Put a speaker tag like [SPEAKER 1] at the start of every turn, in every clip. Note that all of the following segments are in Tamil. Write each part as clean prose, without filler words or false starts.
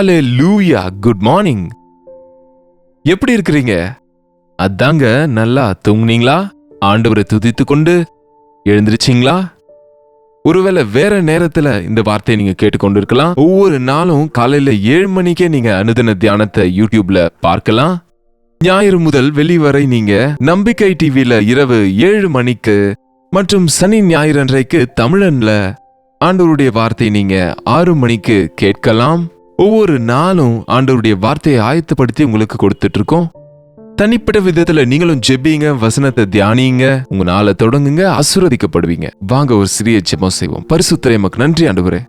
[SPEAKER 1] ஹalleluya குட் மார்னிங். எப்படி இருக்கிறீங்க? அதாங்க நல்லா தூங்குனீங்களா? ஆண்டவரை துதித்து கொண்டு எழுந்திருச்சீங்களா? ஒருவேளை வேற நேரத்துல இந்த வார்த்தையை நீங்க கேட்டுக்கொண்டு இருக்கலாம். ஒவ்வொரு நாளும் காலையில 7 மணிக்கே நீங்க அனுதின தியானத்தை யூடியூப்ல பார்க்கலாம். ஞாயிறு முதல் வெள்ளி வரை நீங்க நம்பிக்கை டிவில இரவு 7 மணிக்கு மற்றும் சனி ஞாயிறு அன்றைக்கு தமிழன்ல ஆண்டவருடைய வார்த்தை நீங்க 6 மணிக்கு கேட்கலாம். ஒவ்வொரு நாளும் ஆண்டவருடைய வார்த்தையை ஆயத்தப்படுத்தி உங்களுக்கு கொடுத்துட்டு இருக்கோம். தனிப்பட்ட விதத்துல நீங்களும் ஜெபிங்க, வசனத்தை தியானிங்க, உங்க நாளை தொடங்குங்க, ஆசீர்வதிக்கப்படுவீங்க. வாங்க ஒரு சிறிய ஜெபம் செய்வோம். பரிசுத்தரே உமக்கு நன்றி ஆண்டவரே.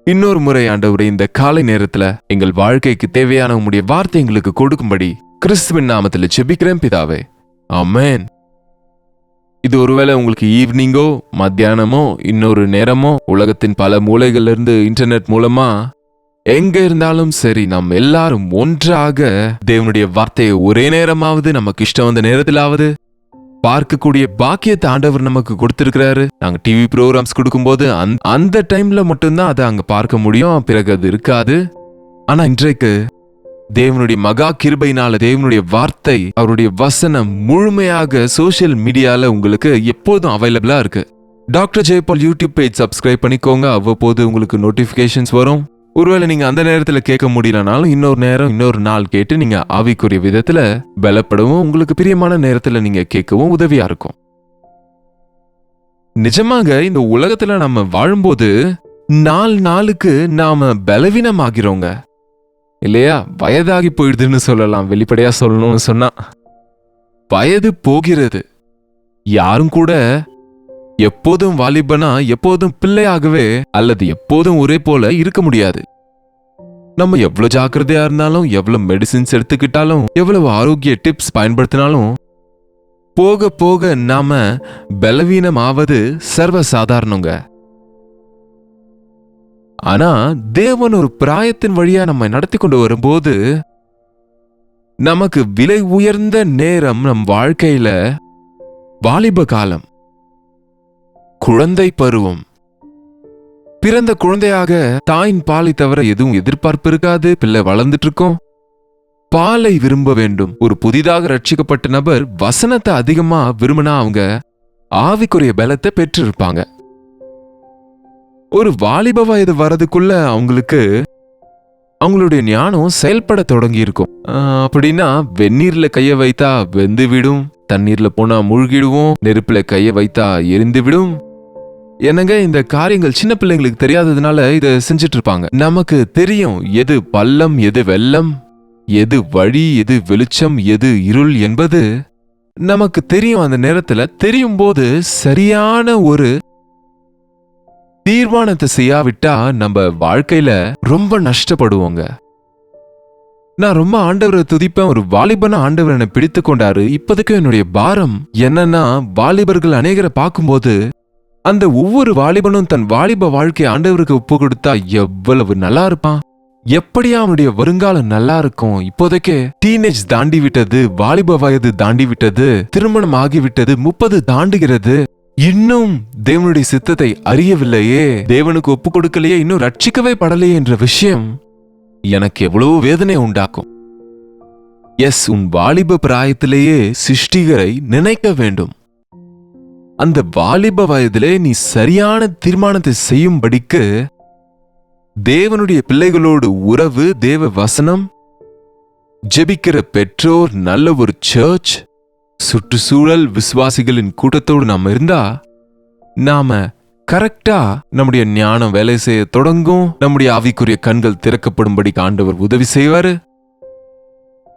[SPEAKER 1] இன்னொரு முறை ஆண்டவரே, இந்த காலை நேரத்துல எங்கள் வாழ்க்கைக்கு தேவையான உம்முடைய வார்த்தை எங்களுக்கு கொடுக்கும்படி கிறிஸ்துவின் நாமத்துல ஜெபிக்கிறேன் பிதாவே, ஆமென். இது ஒருவேளை உங்களுக்கு ஈவினிங்கோ மத்தியானமோ இன்னொரு நேரமோ உலகத்தின் பல மூலைகள்ல இருந்து இன்டர்நெட் மூலமா எங்க இருந்தாலும் சரி, நம்ம எல்லாரும் ஒன்றாக தேவனுடைய வார்த்தையை ஒரே நேரமாவது நமக்கு இஷ்டம் வந்த நேரத்திலாவது பார்க்கக்கூடிய பாக்கியத்தை ஆண்டவர் நமக்கு கொடுத்திருக்கிறாரு. நாங்க டிவி ப்ரோக்ராம்ஸ் கொடுக்கும்போது அந்த டைம்ல மட்டும்தான் அதை அங்க பார்க்க முடியும், பிறகு அது இருக்காது. ஆனா இன்றைக்கு தேவனுடைய மகா கிருபையினால தேவனுடைய வார்த்தை, அவருடைய வசனம் முழுமையாக சோசியல் மீடியால உங்களுக்கு எப்போதும் அவைலபிளா இருக்கு. Doctor Jayapal YouTube page subscribe பண்ணிக்கோங்க. அவ்வப்போது உங்களுக்கு நோட்டிபிகேஷன்ஸ் வரும். ஒருவேளை நீங்க அந்த நேரத்துல கேட்க முடியலனாலும் இன்னொரு நேரம் இன்னொரு நாள் கேட்டு நீங்க ஆவிக்குரிய விதத்துல பலப்படவும், உங்களுக்கு பிரியமான நேரத்துல நீங்க கேட்கவும் உதவியா இருக்கும். நிஜமாக இந்த உலகத்துல நம்ம வாழும்போது நாளுக்கு நாம பலவீனமாகிறோங்க இல்லையா? வயதாகி போயிடுதுன்னு சொல்லலாம். வெளிப்படையா சொல்லணும்னு சொன்னா வயது போகிறது. யாரும் கூட எப்போதும் வாலிபனா எப்போதும் பிள்ளையாகவே அல்லது எப்போதும் ஒரே போல இருக்க முடியாது. நம்ம எவ்வளவு ஜாக்கிரதையா இருந்தாலும், எவ்வளவு மெடிசின்ஸ் எடுத்துக்கிட்டாலும், எவ்வளவு ஆரோக்கிய டிப்ஸ் பயன்படுத்தினாலும் போக போக நாம பலவீனமாவது சர்வ சாதாரணங்க. ஆனா தேவன் ஒரு பிராயத்தின் வழியா நம்ம நடத்தி கொண்டு வரும்போது நமக்கு விலை உயர்ந்த நேரம் நம் வாழ்க்கையில வாலிப காலம், குழந்தை பருவம். பிறந்த குழந்தையாக தாயின் பாலை தவிர எதுவும் எதிர்பார்ப்பு இருக்காது. பிள்ளை வளர்ந்துட்டு இருக்கோம், பாலை விரும்ப வேண்டும். ஒரு புதிதாக ரட்சிக்கப்பட்ட நபர் வசனத்தை அதிகமா விரும்பினா அவங்க ஆவிக்குரிய பலத்தை பெற்று இருப்பாங்க. ஒரு வாலிப வயது வரதுக்குள்ள அவங்களுக்கு அவங்களுடைய ஞானம் செயல்பட தொடங்கி இருக்கும். அப்படின்னா வெந்நீர்ல கைய வைத்தா வெந்து விடும், தண்ணீர்ல போனா மூழ்கிடுவோம், நெருப்புல கைய வைத்தா எரிந்து விடும். என்னங்க, இந்த காரியங்கள் சின்ன பிள்ளைங்களுக்கு தெரியாததுனால இதை செஞ்சிட்டு இருப்பாங்க. நமக்கு தெரியும் எது பள்ளம், எது வெள்ளம், எது வழி, எது வெளிச்சம், எது இருள் என்பது நமக்கு தெரியும். அந்த நேரத்துல தெரியும் போது சரியான ஒரு தீர்மானத்தை செய்யாவிட்டா நம்ம வாழ்க்கையில ரொம்ப நஷ்டப்படுவோங்க. நான் ரொம்ப ஆண்டவரை துதிப்பேன். ஒரு வாலிபனா ஆண்டவர் என்னை பிடித்து கொண்டாரு. இப்போதைக்கு என்னுடைய பாரம் என்னன்னா, வாலிபர்கள் அநேகரை பார்க்கும்போது அந்த ஒவ்வொரு வாலிபனும் தன் வாலிப வாழ்க்கையை ஆண்டவருக்கு ஒப்பு கொடுத்தா எவ்வளவு நல்லா இருப்பான், எப்படியா அவனுடைய வருங்காலம் நல்லா இருக்கும். இப்போதைக்கு டீனேஜ் தாண்டி விட்டது, வாலிப வயது தாண்டி விட்டது, திருமணம் ஆகிவிட்டது, 30 தாண்டுகிறது, இன்னும் தேவனுடைய சித்தத்தை அறியவில்லையே, தேவனுக்கு ஒப்பு கொடுக்கலையே, இன்னும் ரட்சிக்கவே படலையே என்ற விஷயம் எனக்கு எவ்வளவு வேதனை உண்டாக்கும். எஸ், உன் வாலிப பிராயத்திலேயே சிருஷ்டிகரை நினைக்க வேண்டும். அந்த வாலிப வயதிலே நீ சரியான தீர்மானத்தை செய்யும்படிக்கு தேவனுடைய பிள்ளைகளோடு உறவு, தேவ வசனம், ஜெபிக்கிற பெற்றோர், நல்ல ஒரு சர்ச், சுற்றுச்சூழல், விசுவாசிகளின் கூட்டத்தோடு நாம இருந்தா நாம கரெக்டா நம்முடைய ஞானம் வேலை செய்ய தொடங்கும். நம்முடைய ஆவிக்குரிய கண்கள் திறக்கப்படும்படி ஆண்டவர் உதவி செய்வாரு.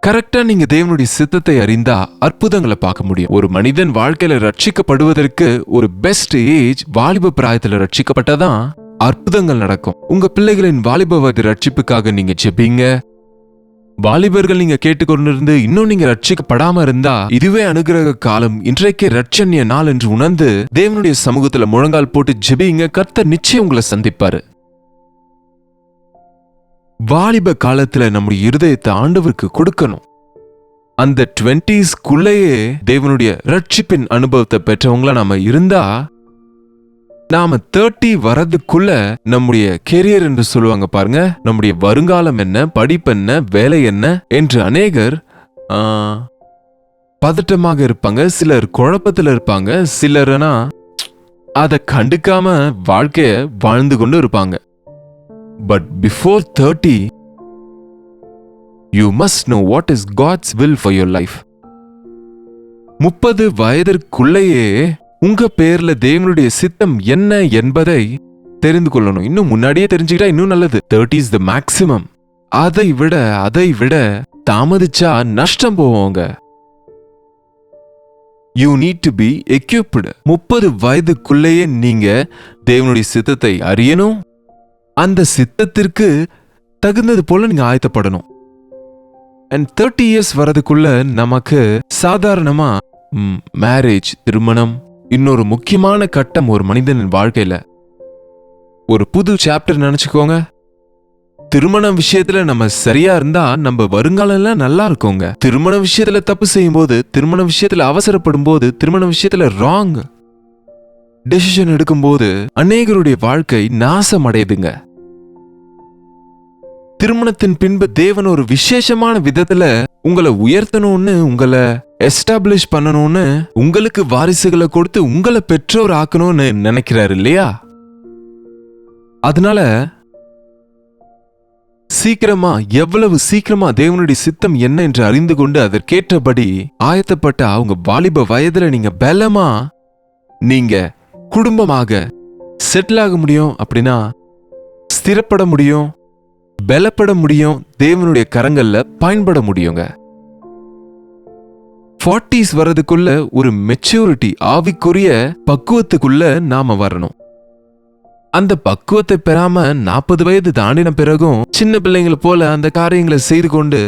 [SPEAKER 1] கரெக்டா நீங்க தேவனுடைய சித்தத்தை அறிந்தா அற்புதங்களை பார்க்க முடியும். ஒரு மனிதன் வாழ்க்கையில ரட்சிக்கப்படுவதற்கு ஒரு பெஸ்ட் ஏஜ் வாலிப பிராயத்துல ரட்சிக்கப்பட்டாதான் அற்புதங்கள் நடக்கும். உங்க பிள்ளைகளின் வாலிப வயது ரட்சிப்புக்காக நீங்க ஜெபிங்க. வாலிபர்கள் நீங்க கேட்டுக்கொண்டிருந்து இன்னும் நீங்க ரட்சிக்கப்படாம இருந்தா இதுவே அனுகிரக காலம், இன்றைக்கே ரட்சண்ய நாள் என்று உணர்ந்து தேவனுடைய சமூகத்துல முழங்கால் போட்டு ஜெபிங்க. கர்த்தர் நிச்சயம் உங்களை சந்திப்பாரு. வாலிப காலத்துல நம்முடைய இருதயத்தை ஆண்டவருக்கு கொடுக்கணும். அந்த 20ஸ்க்குள்ளேயே தேவனுடைய ரட்சிப்பின் அனுபவத்தை பெற்றவங்களா நாம இருந்தா நாம 30 வரதுக்குள்ள நம்முடைய கெரியர் என்று சொல்லுவாங்க பாருங்க, நம்முடைய வருங்காலம் என்ன, படிப்பு என்ன, வேலை என்ன என்று அநேகர் பதட்டமாக இருப்பாங்க. சிலர் குழப்பத்தில் இருப்பாங்க. சிலர்னா அதை கண்டுக்காம வாழ்க்கைய வாழ்ந்து கொண்டு இருப்பாங்க. But before 30 you must know what is God's will for your life. 30 வயதிற்குள்ளேயே உங்க பேர்ல தேவனுடைய சித்தம் என்ன என்பதை தெரிந்து கொள்ளணும். இன்னும் முன்னாடியே தெரிஞ்சுக்கிட்டா இன்னும் நல்லது. 30 is the maximum. அதை விட தாமதிச்சா நஷ்டம் போவோங்க. You need to be equipped. 30 வயதுக்குள்ளேயே நீங்க தேவனுடைய சித்தத்தை அறியணும். அந்த சித்தத்திற்கு தகுந்தது போல நீங்க ஆயத்தப்படணும். And 30 years வரதுக்குள்ள நமக்கு சாதாரணமா மேரேஜ், திருமணம் இன்னொரு முக்கியமான கட்டம் ஒரு மனிதனின் வாழ்க்கையில. ஒரு புது சாப்டர் நினைச்சுக்கோங்க. திருமண விஷயத்துல நம்ம சரியா இருந்தா நம்ம வருங்காலம் எல்லாம் நல்லா இருக்குங்க. திருமண விஷயத்துல தப்பு செய்யும் போது, திருமண விஷயத்துல அவசரப்படும் போது, திருமண விஷயத்துல ராங் டெசிஷன் எடுக்கும் போது அநேகருடைய வாழ்க்கை நாசம் அடையுதுங்க. திருமணத்தின் பின்பு தேவன் ஒரு விசேஷமான விதத்துல உங்களை உயர்த்தணும்னு, உங்களை எஸ்டாப்ளிஷ் பண்ணணும்னு, உங்களுக்கு வாரிசுகளை கொடுத்து உங்களை பெற்றோர் ஆக்கணும்னு நினைக்கிறாரு இல்லையா? அதனால சீக்கிரமா, எவ்வளவு சீக்கிரமா தேவனுடைய சித்தம் என்ன என்று அறிந்து கொண்டு அதற்கேற்றபடி ஆயத்தப்பட்ட அவங்க வாலிப வயதுல நீங்க பலமா நீங்க குடும்பமாக செட்டில் ஆக முடியும். அப்படின்னா ஸ்திரப்பட முடியும், பலப்பட முடியும், தேவனுடைய கரங்கள்ல பயன்பட முடியுங்க. 40s வரதுக்குள்ள ஒரு மெச்சூரிட்டி, ஆவிக்குரிய பக்குவத்துக்குள்ள நாம வரணும். அந்த பக்குவத்தை பெறாம 40 வயது தாண்டின பிறகும் சின்ன பிள்ளைங்களை போல அந்த காரியங்களை செய்து கொண்டு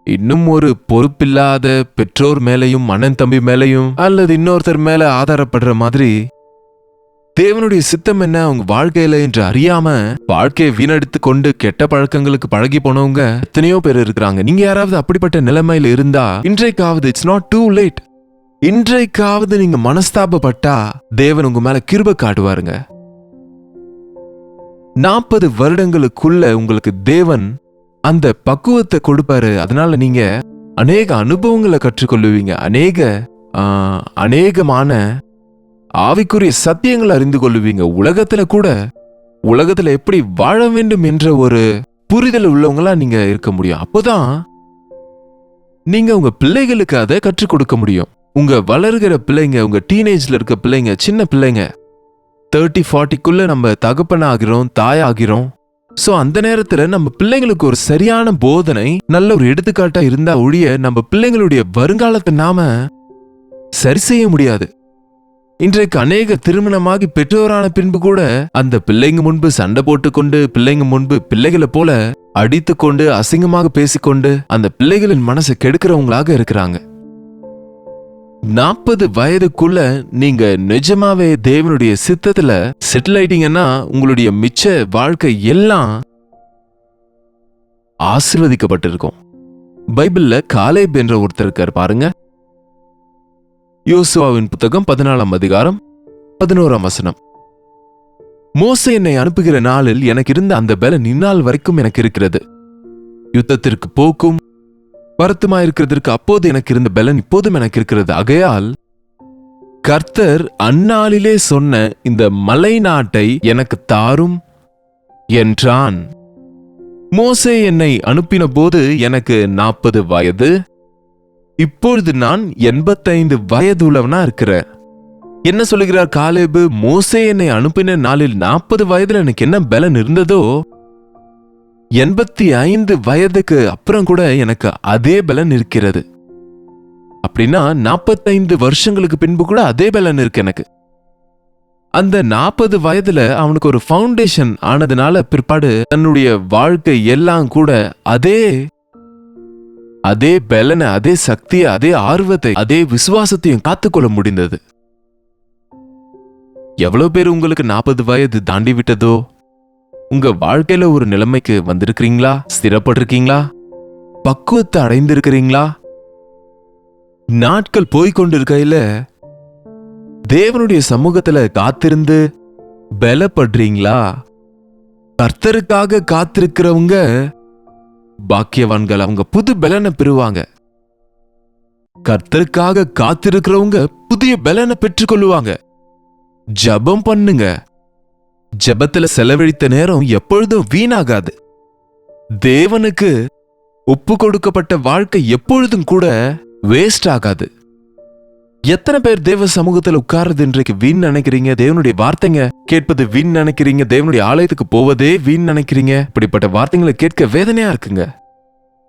[SPEAKER 1] இன்னும் ஒரு பொறுப்பில்லாத பெற்றோர் மேலையும் அண்ணன் தம்பி மேலையும் அல்லது இன்னொருத்தர் மேல ஆதாரப்படுற மாதிரி தேவனுடைய சித்தம் என்ன அவங்க வாழ்க்கையில என்று அறியாம வாழ்க்கையை வீணடித்து கொண்டு கெட்ட பழக்கங்களுக்கு பழகி போனவங்க எத்தனையோ பேர் இருக்கிறாங்க. நீங்க யாராவது அப்படிப்பட்ட நிலைமையில இருந்தா இன்றைக்காவது இட்ஸ் நாட் டூ லேட். இன்றைக்காவது நீங்க மனஸ்தாபப்பட்டா தேவன் உங்க மேல கிருபை காட்டுவாருங்க. 40 வருடங்களுக்குள்ள உங்களுக்கு தேவன் அந்த பக்குவத்தை கொடுப்பாரு. அதனால நீங்க அநேக அனுபவங்களை கற்றுக்கொள்ளுவீங்க. அநேகமான ஆவிக்குரிய சத்தியங்களை அறிந்து கொள்ளுவீங்க. உலகத்துல எப்படி வாழ வேண்டும் என்ற ஒரு புரிதல் உள்ளவங்களா நீங்க இருக்க முடியும். அப்போதான் நீங்க உங்க பிள்ளைகளுக்கு அதை கற்றுக் கொடுக்க முடியும். உங்க வளர்கிற பிள்ளைங்க, உங்க டீனேஜ்ல இருக்க பிள்ளைங்க, சின்ன பிள்ளைங்க 30-40க்குள்ள நம்ம தகப்பனாகிறோம், தாயாகிறோம். சோ அந்த நேரத்துல நம்ம பிள்ளைங்களுக்கு ஒரு சரியான போதனை, நல்ல ஒரு எடுத்துக்காட்டா இருந்தா ஒழிய நம்ம பிள்ளைங்களுடைய வருங்காலத்தை நாம சரி செய்ய முடியாது. இன்றைக்கு அநேக திருமணமாகி பெற்றோரான பின்பு கூட அந்த பிள்ளைங்க முன்பு சண்டை போட்டுக்கொண்டு, பிள்ளைங்க முன்பு பிள்ளைகளை போல அடித்துக்கொண்டு, அசிங்கமாக பேசிக்கொண்டு அந்த பிள்ளைகளின் மனசை கெடுக்கிறவங்களாக இருக்கிறாங்க. 40 வயதுக்குள்ள நீங்க நிஜமாவே தேவனுடைய சித்தத்துல செட்டில் ஆயிட்டீங்கன்னா உங்களுடைய மிச்ச வாழ்க்கை எல்லாம் ஆசீர்வதிக்கப்பட்டிருக்கும். பைபிள்ல காலேப் என்ற ஒருத்தர் இருக்கார் பாருங்க. யோசுவாவின் புத்தகம் 14ஆம் அதிகாரம் 11ஆம் வசனம். மோசே என்னை அனுப்புகிற நாளில் எனக்கு இருந்த அந்த பலன் இந்நாள் வரைக்கும் எனக்கு இருக்கிறது. யுத்தத்திற்கு போக்கும் வருத்தமாயிருக்கிறதற்கு அப்போது எனக்கு இருந்த பலன் இப்போதும் எனக்கு இருக்கிறது. ஆகையால் கர்த்தர் அந்நாளிலே சொன்ன இந்த மலை நாட்டை எனக்கு தாரும் என்றான். மோசே என்னை அனுப்பின போது எனக்கு 40 வயது. இப்பொழுது நான் 85 வயதுள்ளவனா இருக்கிறேன். என்ன சொல்லுகிறார் காலேபு? மோசே என்னை அனுப்பின நாளில் 40 வயதுல எனக்கு என்ன பலன் இருந்ததோ 85 வயதுக்கு அப்புறம் கூட எனக்கு அதே பலன் இருக்கிறது. அப்படின்னா 45 வருஷங்களுக்கு பின்பு கூட அதே பலன் இருக்கு எனக்கு. அந்த 40 வயதுல அவனுக்கு ஒரு ஃபவுண்டேஷன் ஆனதுனால பிற்பாடு தன்னுடைய வாழ்க்கை எல்லாம் கூட அதே பலனை, அதே சக்தியை, அதே ஆர்வத்தை, அதே விசுவாசத்தையும் காத்துக்கொள்ள முடிந்தது. எவ்வளவு பேர் உங்களுக்கு 40 வயது தாண்டி விட்டதோ? உங்க வாழ்க்கையில ஒரு நிலைமைக்கு வந்திருக்கிறீங்களா? ஸ்திரப்பட்டிருக்கீங்களா? பக்குவத்தை அடைந்திருக்கிறீங்களா? நாட்கள் போய்கொண்டிருக்கையில தேவனுடைய சமூகத்துல காத்திருந்து பலப்படுறீங்களா? கர்த்தருக்காக காத்திருக்கிறவங்க பாக்கியவான்கள். அவங்க புது பலனை பெறுவாங்க. கர்த்தருக்காக காத்திருக்கிறவங்க புதிய பலனை பெற்றுக்கொள்ளுவாங்க. ஜெபம் பண்ணுங்க. ஜெபத்துல செலவழித்த நேரம் எப்பொழுதும் வீணாகாது. தேவனுக்கு ஒப்பு கொடுக்கப்பட்ட வாழ்க்கை எப்பொழுதும் கூட வேஸ்ட் ஆகாது. எத்தனை பேர் தேவ சமூகத்தில் உட்கார்றது இன்றைக்கு வீண் நினைக்கிறீங்க? தேவனுடைய வார்த்தைங்க கேட்பது வீண் நினைக்கிறீங்க. தேவனுடைய ஆலயத்துக்கு போவதே வீண் நினைக்கிறீங்க. இப்படிப்பட்ட வார்த்தைகளை கேட்க வேதனையா இருக்குங்க.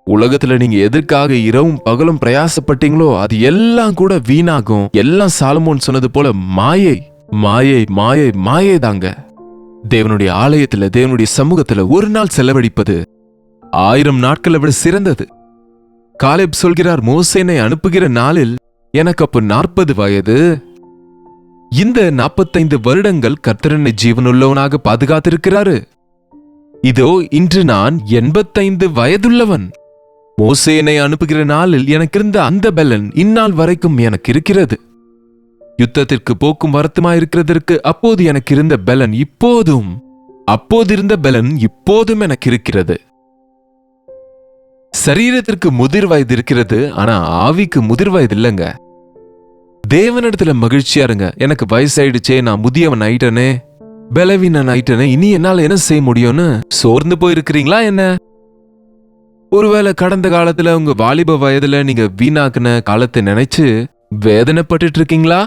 [SPEAKER 1] உலகத்துல நீங்க எதற்காக இரவும் பகலும் பிரயாசப்பட்டீங்களோ அது எல்லாம் கூட வீணாகும். எல்லாம் சாலமோன் சொன்னது போல மாயை மாயை மாயை மாயை தாங்க. தேவனுடைய ஆலயத்துல தேவனுடைய சமூகத்துல ஒரு நாள் செலவழிப்பது 1000 நாட்களை விட சிறந்தது. காலேப் சொல்கிறார், மோசேனை அனுப்புகிற நாளில் எனக்கு அப்போ 40 வயது. இந்த 45 வருடங்கள் கர்த்தரனை ஜீவனுள்ளவனாக பாதுகாத்திருக்கிறாரு. இதோ இன்று நான் 85 வயதுள்ளவன். மோசேனை அனுப்புகிற நாளில் எனக்கு இருந்த அந்த பலன் இந்நாள் வரைக்கும் எனக்கு இருக்கிறது. யுத்தத்திற்கு போக்கும் வருத்தமாயிருக்கிறதற்கு அப்போது எனக்கு இருந்த பலன் இப்போதும், அப்போது இருந்த பலன் இப்போதும் எனக்கு இருக்கிறது. சரீரத்திற்கு முதிர் வயது இருக்கிறது, ஆனா ஆவிக்கு முதிர் வயது இல்லைங்க. தேவனிடத்துல மகிழ்ச்சியா இருங்க. எனக்கு வயசாயிடுச்சே, நான் முதியவன் ஆயிட்டனே, பலவீனன் ஆயிட்டனே, இனி என்னால என்ன செய்ய முடியும்னு சோர்ந்து போயிருக்கிறீங்களா என்ன? ஒருவேளை கடந்த காலத்துல உங்க வாலிப வயதுல நீங்க வீணாக்குன காலத்தை நினைச்சு வேதனைப்பட்டு இருக்கீங்களா?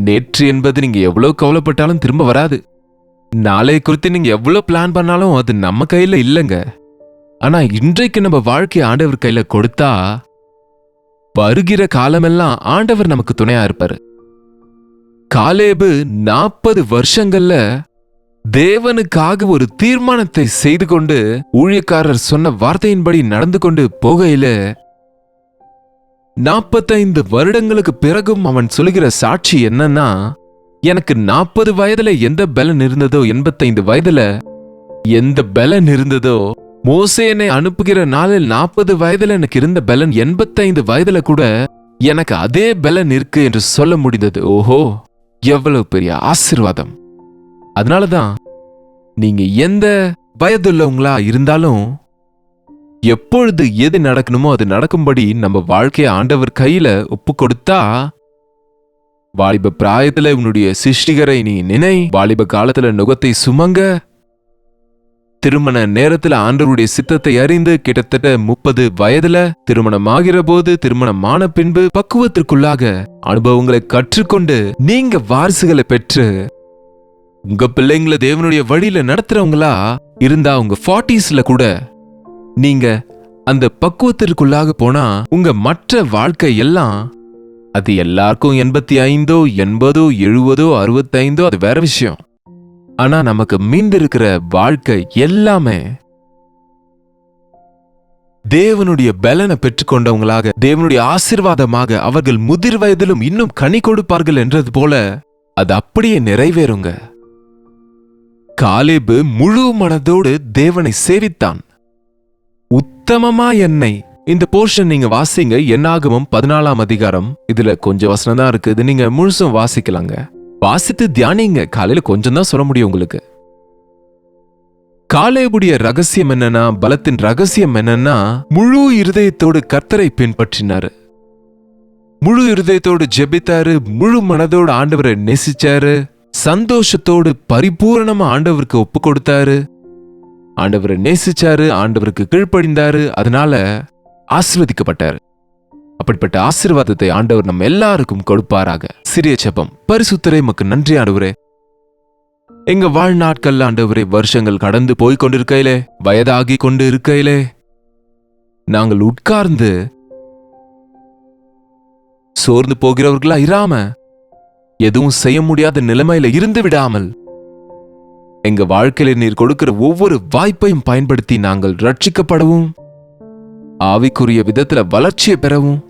[SPEAKER 1] நேற்று என்பது நீங்க எவ்வளவு கவலைப்பட்டாலும் திரும்ப வராது. நாளை குறித்து நீங்க எவ்வளவு பிளான் பண்ணாலும் அது நம்ம கையில இல்லைங்க. ஆனா இன்றைக்கு நம்ம வாழ்க்கை ஆண்டவர் கையில கொடுத்தா வருகிற காலமெல்லாம் ஆண்டவர் நமக்கு துணையா இருப்பாரு. காலேபு 40 வருஷங்கள்ல தேவனுக்காக ஒரு தீர்மானத்தை செய்து கொண்டு ஊழியக்காரர் சொன்ன வார்த்தையின்படி நடந்து கொண்டு போகையில 45 வருடங்களுக்கு பிறகும் அவன் சொல்லுகிற சாட்சி என்னன்னா, எனக்கு 40 வயதுல எந்த பலன் இருந்ததோ, 85 வயதுல எந்த பலன் இருந்ததோ, மோசேனை அனுப்புகிற நாளில் 40 வயதுல எனக்கு இருந்த பலன் 85 வயதுல கூட எனக்கு அதே பலன் இருக்கு என்று சொல்ல முடிந்தது. ஓஹோ, எவ்வளவு பெரிய ஆசீர்வாதம்! அதனாலதான் நீங்க எந்த வயதுள்ளவங்களா இருந்தாலும் எப்பொழுது எது நடக்கணுமோ அது நடக்கும்படி நம்ம வாழ்க்கையை ஆண்டவர் கையில ஒப்பு கொடுத்தா, வாலிப பிராயத்துல உன்னுடைய சிருஷ்டிகரை நீ நினை. வாலிப காலத்துல நுகத்தை சுமங்க. திருமண நேரத்துல ஆண்டவருடைய சித்தத்தை அறிந்து கிட்டத்தட்ட 30 வயதுல திருமணமாகிற போது, திருமணமான பின்பு பக்குவத்திற்குள்ளாக அனுபவங்களை கற்றுக்கொண்டு நீங்க வாரிசுகளை பெற்று உங்க பிள்ளைங்களை தேவனுடைய வழியில நடத்துறவங்களா இருந்தா உங்க 40ஸ்ல கூட நீங்க அந்த பக்குவத்திற்குள்ளாக போனா உங்க மற்ற வாழ்க்கை எல்லாம், அது எல்லாருக்கும் 85, 80, 70, 65 அது வேற விஷயம். ஆனா நமக்கு மீந்திருக்கிற வாழ்க்கை எல்லாமே தேவனுடைய பலனை பெற்றுக்கொண்டவங்களாக, தேவனுடைய ஆசீர்வாதமாக அவர்கள் முதிர் வயதிலும் இன்னும் கனி கொடுப்பார்கள் என்றது போல அது அப்படியே நிறைவேறுங்க. காலேபு முழு மனதோடு தேவனை சேவித்தான். உத்தமமா என்னை, இந்த போர்ஷன் நீங்க வாசிங்க. என்னாகமம் 14ஆம் அதிகாரம். இதுல கொஞ்சம் வசனம் தான் இருக்கு. இது நீங்க முழுசும் வாசிக்கலாங்க. வாசித்து தியானிங்க. காலையில கொஞ்சம் தான் சொல்ல முடியும் உங்களுக்கு. காலேபுடைய ரகசியம் என்னன்னா, பலத்தின் ரகசியம் என்னன்னா, முழு இருதயத்தோடு கர்த்தரை பின்பற்றினாரு. முழு இருதயத்தோடு ஜெபித்தாரு. முழு மனதோடு ஆண்டவரை நேசிச்சாரு. சந்தோஷத்தோடு பரிபூரணமா ஆண்டவருக்கு ஒப்பு கொடுத்தாரு. ஆண்டவரை நேசிச்சாரு. ஆண்டவருக்கு கீழ்ப்படிந்தாரு. அதனால ஆசீர்வதிக்கப்பட்டாரு. அப்படிப்பட்ட ஆசீர்வாதத்தை ஆண்டவர் நம்ம எல்லாருக்கும் கொடுப்பாராக. சிறிய ஜெபம். பரிசுத்தரே, உமக்கு நன்றி ஆண்டவரே. எங்க வாழ்நாட்கள் ஆண்டவரே, வருஷங்கள் கடந்து போய் கொண்டிருக்கையிலே, வயதாகி கொண்டு இருக்கையிலே, நாங்கள் உட்கார்ந்து சோர்ந்து போகிறவர்களா இராம, எதுவும் செய்ய முடியாத நிலைமையில இருந்து விடாமல், எங்க வாழ்க்கையில நீர் கொடுக்கிற ஒவ்வொரு வாய்ப்பையும் பயன்படுத்தி நாங்கள் ரட்சிக்கப்படவும், ஆவிக்குரிய விதத்துல வளர்ச்சியை பெறவும்,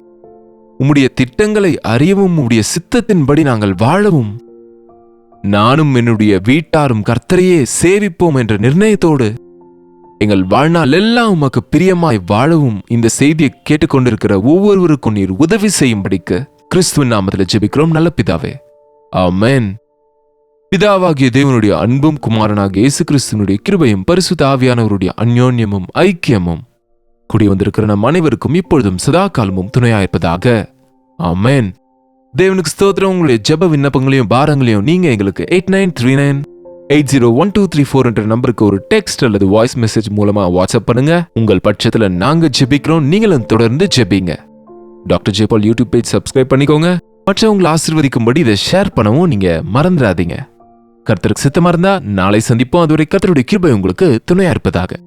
[SPEAKER 1] உம்முடைய திட்டங்களை அறியவும், உம்முடைய சித்தத்தின்படி நாங்கள் வாழவும், நானும் என்னுடைய வீட்டாரும் கர்த்தரையே சேவிப்போம் என்ற நிர்ணயத்தோடு எங்கள் வாழ்நாள் எல்லாம் உமக்கு பிரியமாய் வாழவும் இந்த செய்தியை கேட்டுக்கொண்டிருக்கிற ஒவ்வொருவருக்கும் நீர் உதவி செய்யும்படிக்கு கிறிஸ்துவின் நாமத்தில் ஜெபிக்கிறோம் நல்ல பிதாவே. ஆமென். பிதாவாகிய தேவனுடைய அன்பும் குமாரனாகிய இயேசு கிறிஸ்துவனுடைய கிருபையும் பரிசுத்த ஆவியானவருடைய அந்யோன்யமும் ஐக்கியமும் கூடி வந்திருக்கிற நம் அனைவருக்கும் இப்பொழுதும் சதா காலமும் துணையாயிருப்பதாக. ஆமென். தேவனுக்கு ஸ்தோத்திரம். உங்களுடைய ஜெப விண்ணப்பங்களையும் பாரங்களையும் நீங்க எங்களுக்கு 8939801234 என்ற நம்பருக்கு ஒரு டெக்ஸ்ட் அல்லது வாய்ஸ் மெசேஜ் மூலமா வாட்ஸ்அப் பண்ணுங்க. உங்கள் பட்சத்துல நாங்க ஜெபிக்கிறோம், நீங்களும் தொடர்ந்து ஜெபிங்க. டாக்டர் ஜெபால் யூடியூப் பேஜ் சப்ஸ்கிரைப் பண்ணிக்கோங்க. மற்றவங்களை ஆசீர்வதிக்கும்படி இதை ஷேர் பண்ணவும் நீங்க மறந்துடாதீங்க. கர்த்தருக்கு சித்தமா இருந்தா நாளை சந்திப்போம். அதுவரை கர்த்தருடைய கிருபை உங்களுக்கு துணையா இருப்பதாக.